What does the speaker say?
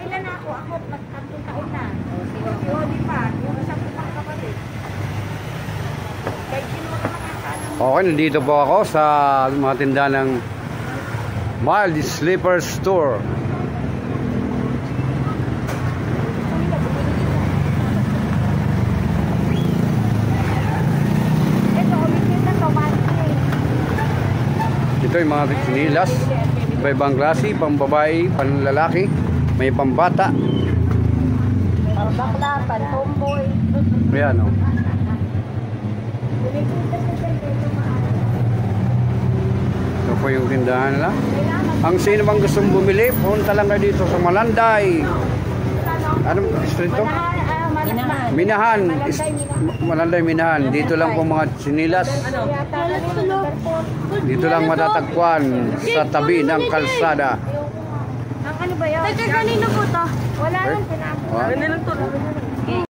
Ilan na ako? Ako, nagkantong taon na. Si Oli pa. Yung isang putang kapatid. Kaya kinuha ka makakaano. Okay, nandito po ako sa mga tindahan ng Mild Sleeper Store. Ito yung mga sinilas, iba-ibang klase, pambabae, panlalaki, may pambata. Pambakla, pantomboy. Ayan o. Ito po yung tindahan nila. Ang sino bang gustong bumili, punta lang kayo dito sa Malanday. Anong street to? Minahan. Malanday, Minahan. Dito lang po mga sinilas. Dito lang matatagpuan sa tabi ng kalsada. Ang ano ba yun? Kanino po to? Wala lang pinapos.